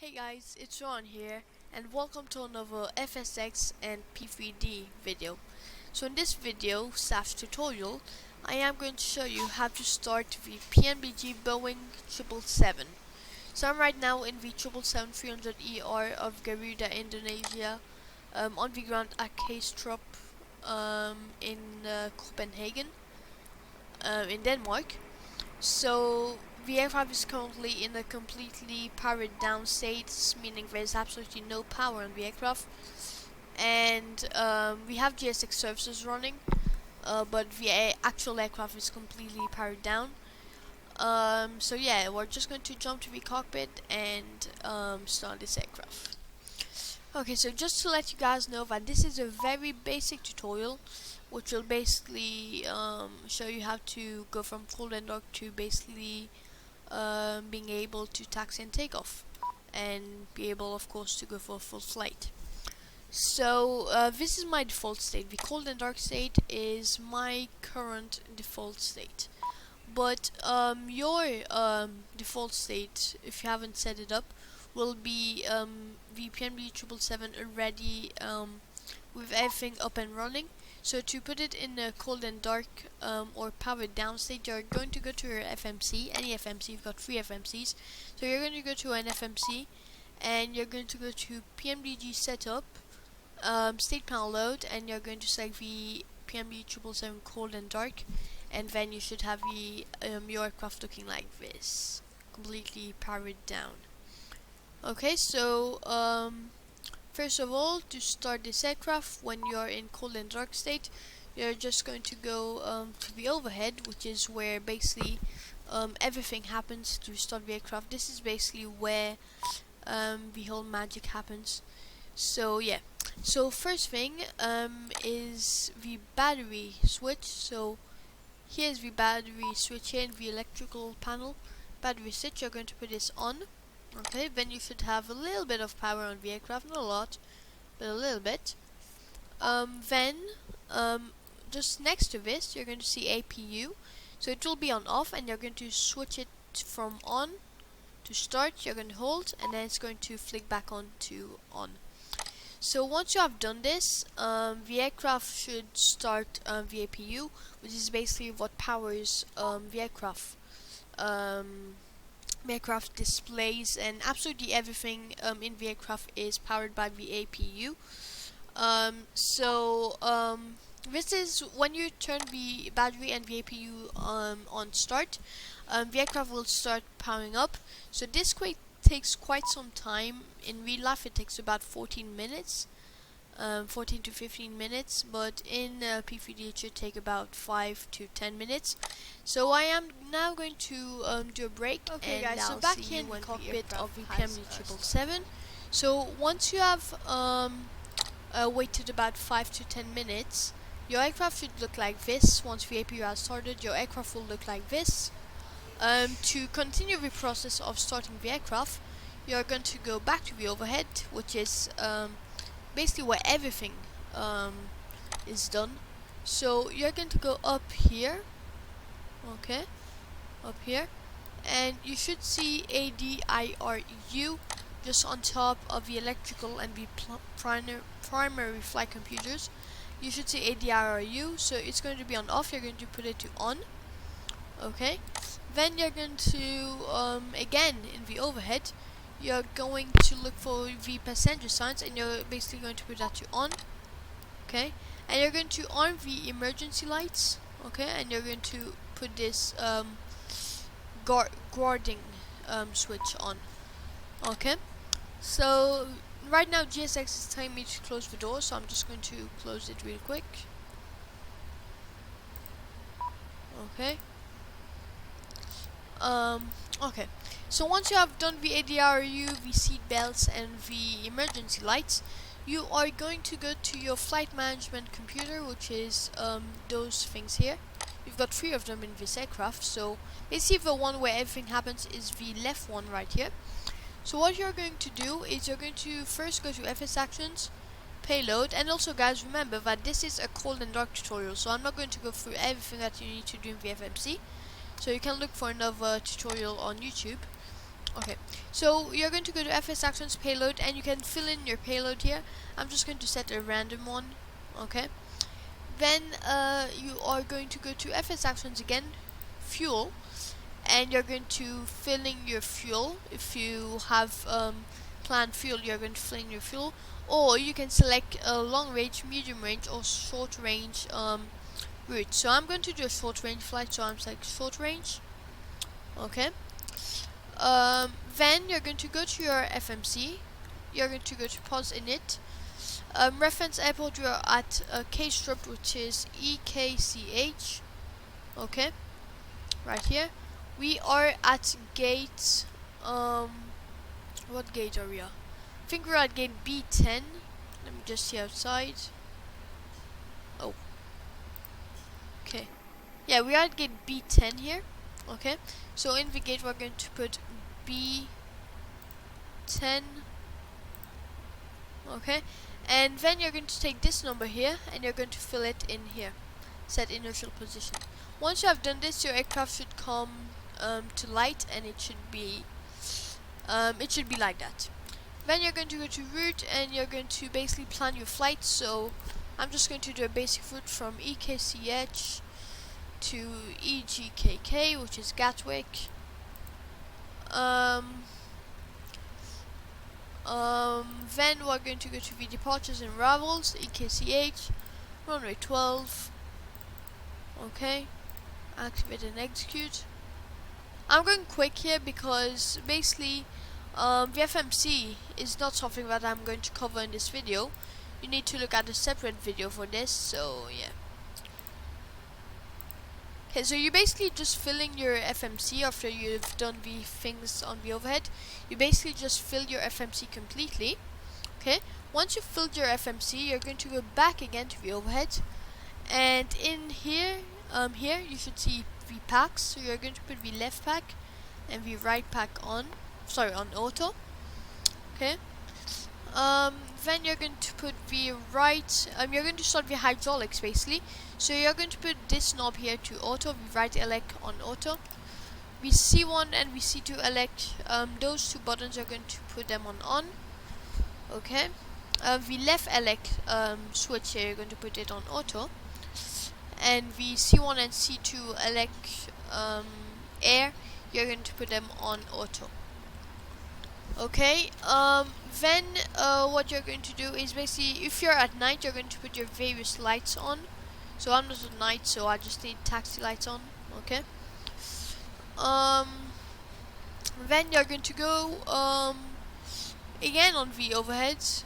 Hey guys, it's Ron here, and welcome to another FSX and P3D video. So in this video / tutorial, I am going to show you how to start the PMDG Boeing 777. So I'm right now in the 777-300ER of Garuda, Indonesia, on the ground at Kastrup in Copenhagen, in Denmark. So the aircraft is currently in a completely powered down state, meaning there's absolutely no power on the aircraft, and we have GSX services running, but the actual aircraft is completely powered down. So yeah, we're just going to jump to the cockpit and start this aircraft. Okay, so just to let you guys know that this is a very basic tutorial, which will basically show you how to go from cold and dark to basically being able to taxi and take off, and be able, of course, to go for a full flight. So this is my default state. The cold and dark state is my current default state, but your default state, if you haven't set it up, will be the PMDG 777 already with everything up and running. So to put it in a cold and dark or powered down state, you're going to go to your FMC, any FMC. You've got 3 FMCs. So you're going to go to an FMC, and you're going to go to PMDG setup, state panel load, and you're going to select the PMDG 777 cold and dark, and then you should have the your aircraft looking like this, completely powered down. Okay, so first of all, to start this aircraft, when you're in cold and dark state, you're just going to go to the overhead, which is where basically everything happens to start the aircraft. This is basically where the whole magic happens. So yeah, so first thing is the battery switch. So here's the battery switch here in the electrical panel. Battery switch, you're going to put this on. Okay, then you should have a little bit of power on the aircraft, not a lot, but a little bit. Then, just next to this, you're going to see APU. So it will be on off, and you're going to switch it from on to start. You're going to hold, and then it's going to flick back on to on. So once you have done this, the aircraft should start the APU, which is basically what powers the aircraft. The aircraft displays and absolutely everything in the aircraft is powered by the APU. This is when you turn the battery and the APU on start, the aircraft will start powering up. So this takes quite some time. In real life it takes about 14 minutes, 14 to 15 minutes, but in P3D it should take about 5 to 10 minutes. So I am now going to do a break. Okay, and guys, so back here in the cockpit of the PMDG 777. So once you have waited about 5 to 10 minutes, your aircraft should look like this. Once the APU has started, your aircraft will look like this. To continue the process of starting the aircraft, you're going to go back to the overhead, which is basically where everything is done. So you're going to go up here, okay, up here, and you should see ADIRU just on top of the electrical and the primary flight computers. You should see ADIRU, so it's going to be on off. You're going to put it to on, okay. Then you're going to again in the overhead, you're going to look for the passenger signs, and you're basically going to put that to on, okay, and you're going to on the emergency lights, okay, and you're going to put this guarding switch on, okay. So right now GSX is telling me to close the door, so I'm just going to close it real quick, okay. Okay, so once you have done the ADRU, the seat belts, and the emergency lights, you are going to go to your flight management computer, which is those things here. You've got 3 of them in this aircraft, so basically the one where everything happens is the left one right here. So what you're going to do is you're going to first go to FS Actions, Payload, and also guys, remember that this is a cold and dark tutorial, so I'm not going to go through everything that you need to do in the FMC. So you can look for another tutorial on YouTube. Okay, so you're going to go to FS Actions Payload, and you can fill in your payload here. I'm just going to set a random one. Okay, then you are going to go to FS Actions again, Fuel, and you're going to fill in your fuel. If you have planned fuel, you're going to fill in your fuel, or you can select a long range, medium range, or short range route. So I'm going to do a short range flight, so I'm like short range. Okay. Then you're going to go to your FMC. You're going to go to pause init. Reference airport, you're at Kastrup, which is EKCH. Okay, right here. We are at gate. What gate are we at? I think we're at gate B10. Let me just see outside. Oh. Okay. Yeah, we are at gate B10 here. Okay. So in the gate we're going to put B10. Okay. And then you're going to take this number here and you're going to fill it in here. Set inertial position. Once you have done this, your aircraft should come to light, and it should be like that. Then you're going to go to route, and you're going to basically plan your flight. So I'm just going to do a basic route from EKCH to EGKK, which is Gatwick. Then we're going to go to the departures and arrivals, EKCH, runway 12. Okay, activate and execute. I'm going quick here because basically the FMC is not something that I'm going to cover in this video. You need to look at a separate video for this, so yeah. Okay, so you're basically just filling your FMC after you've done the things on the overhead. You basically just fill your FMC completely. Okay, once you've filled your FMC, you're going to go back again to the overhead, and in here, here you should see the packs. So you're going to put the left pack and the right pack on, on auto. Okay. Then you're going to put the right, you're going to start the hydraulics basically. So you're going to put this knob here to auto, the right elect on auto. The C1 and the C2 elect, those two buttons are going to put them on. Okay. The left elect switch here, you're going to put it on auto. And the C1 and C2 elect air, you're going to put them on auto. Okay, then what you're going to do is basically, if you're at night, you're going to put your various lights on. So I'm not at night, so I just need taxi lights on. Okay. Then you're going to go again on the overheads.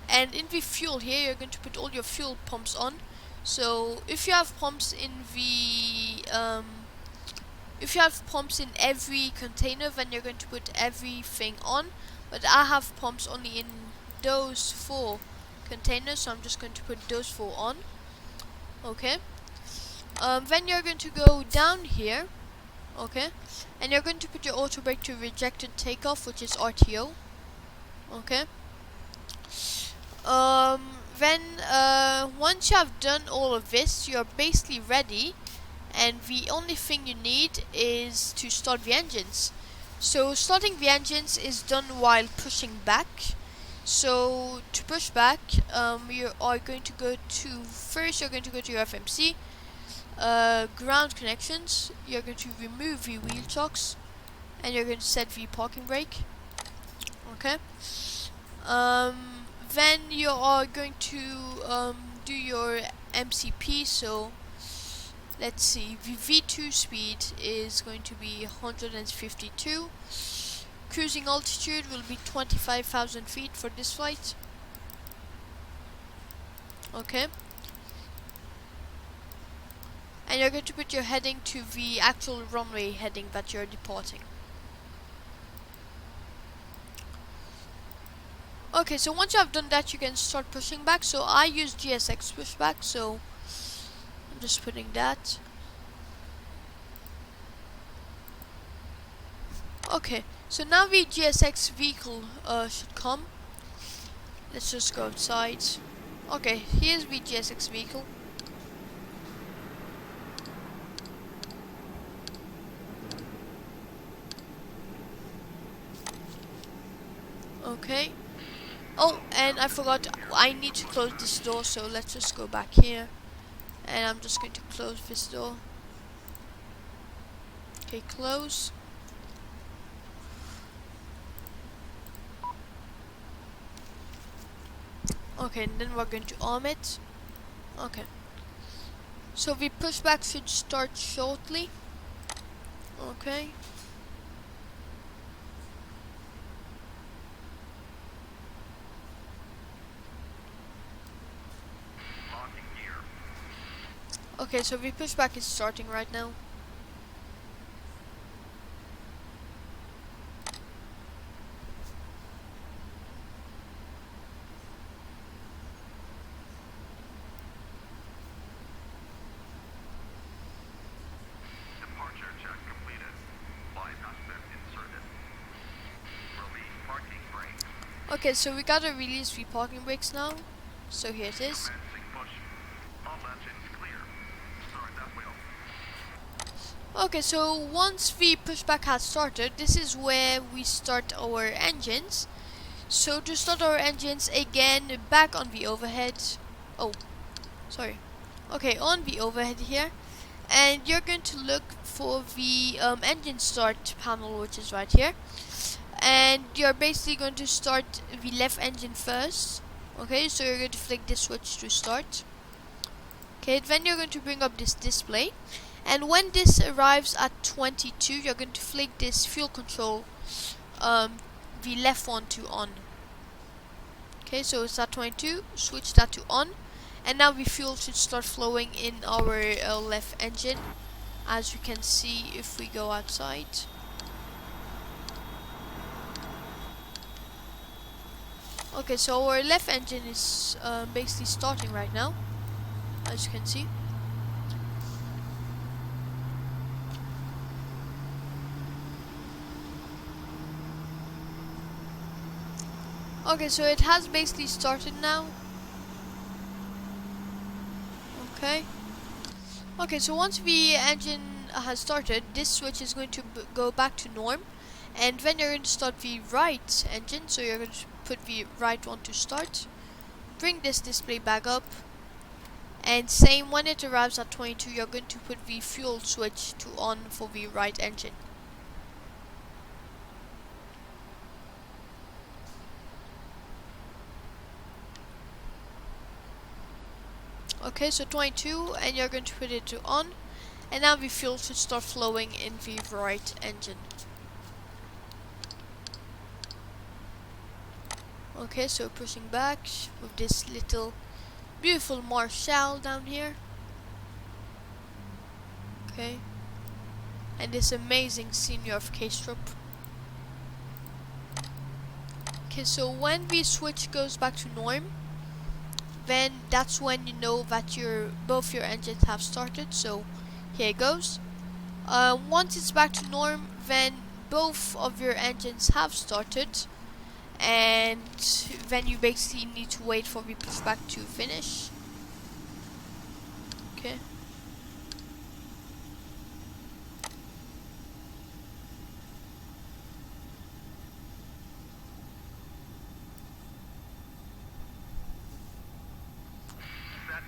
And in the fuel here, you're going to put all your fuel pumps on. So if you have pumps in the every container, then you're going to put everything on. But I have pumps only in those 4 containers, so I'm just going to put those 4 on. Okay. Then you're going to go down here. Okay. And you're going to put your auto brake to rejected takeoff, which is RTO. Okay. Then once you have done all of this, you're basically ready, and the only thing you need is to start the engines. So starting the engines is done while pushing back. So to push back, you are going to go to you're going to go to your FMC, ground connections. You're going to remove the wheel chocks, and you're going to set the parking brake. Okay. Then you are going to do your MCP. So let's see, the V2 speed is going to be 152. Cruising altitude will be 25,000 feet for this flight. Okay. And you're going to put your heading to the actual runway heading that you're departing. Okay, so once you have done that, you can start pushing back. So I use GSX pushback, so I'm just putting that. Okay, so now the GSX vehicle should come. Let's just go outside. Okay, here's the GSX vehicle. Okay. Oh, and I forgot, I need to close this door, so let's just go back here. And I'm just going to close this door. Okay, close. Okay, and then we're going to arm it. Okay. So the pushback should start shortly. Okay. Okay, so the pushback is starting right now. Departure check completed. Flight has been inserted. Release parking brakes. Okay, so we gotta release the parking brakes now. So here it is. Commencing push. All engines clear. Start that wheel. Okay, so once the pushback has started, this is where we start our engines. So to start our engines again, back on the overhead. Oh, sorry. Okay, on the overhead here. And you're going to look for the engine start panel, which is right here. And you're basically going to start the left engine first. Okay, so you're going to flick this switch to start. Okay, then you're going to bring up this display. And when this arrives at 22, you're going to flick this fuel control, the left one to on. Okay, so it's at 22, switch that to on. And now the fuel should start flowing in our left engine, as you can see if we go outside. Okay, so our left engine is basically starting right now, as you can see. Okay, so it has basically started now. Okay, so once the engine has started, this switch is going to go back to norm. And then you're going to start the right engine, so you're going to put the right one to start. Bring this display back up. And same, when it arrives at 22, you're going to put the fuel switch to on for the right engine. Okay, so 22, and you're going to put it to on. And now the fuel should start flowing in the right engine. Okay, so pushing back with this little beautiful Marshall down here. Okay. And this amazing scenery of Kastrup. Okay, so when the switch goes back to norm, then that's when you know that both your engines have started. So here it goes. Once it's back to norm, then both of your engines have started, and then you basically need to wait for the pushback to finish. Okay.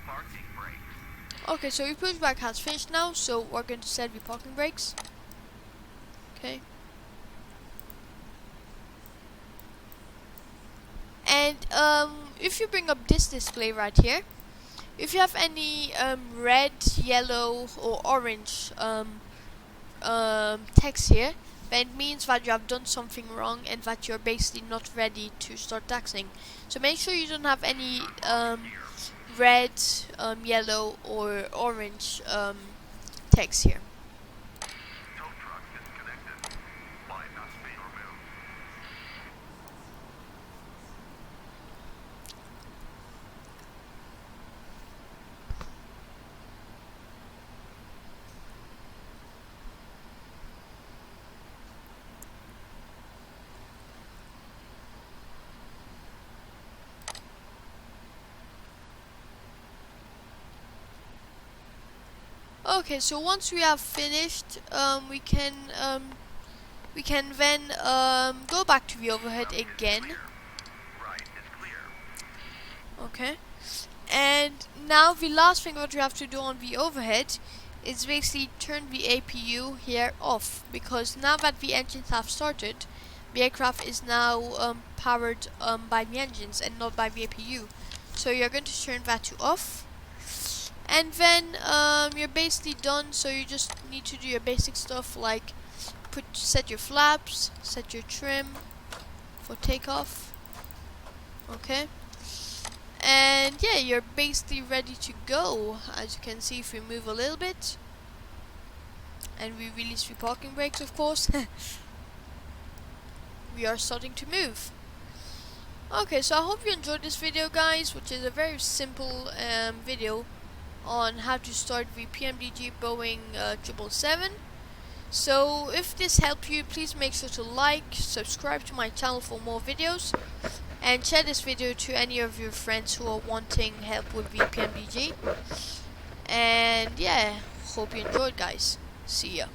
Parking brakes. Okay, so your pushback has finished now, so we're going to set the parking brakes. Okay. And if you bring up this display right here, if you have any red, yellow, or orange text here, then it means that you have done something wrong and that you're basically not ready to start taxiing. So make sure you don't have any red, yellow, or orange text here. Tow truck disconnected. Line must be removed. Okay, so once we have finished, we can we can then go back to the overhead again. Right is clear. Okay. And now the last thing what you have to do on the overhead is basically turn the APU here off, because now that the engines have started, the aircraft is now powered by the engines and not by the APU. So you're going to turn that to off, and then you're basically done. So you just need to do your basic stuff like set your flaps, set your trim for takeoff. Okay. And yeah, you're basically ready to go. As you can see, if we move a little bit and we release the parking brakes, of course, we are starting to move. Okay, so I hope you enjoyed this video, guys, which is a very simple video on how to start the PMDG Boeing 777. So if this helped you, please make sure to like, subscribe to my channel for more videos, and share this video to any of your friends who are wanting help with the PMDG. And yeah, hope you enjoyed, guys. See ya.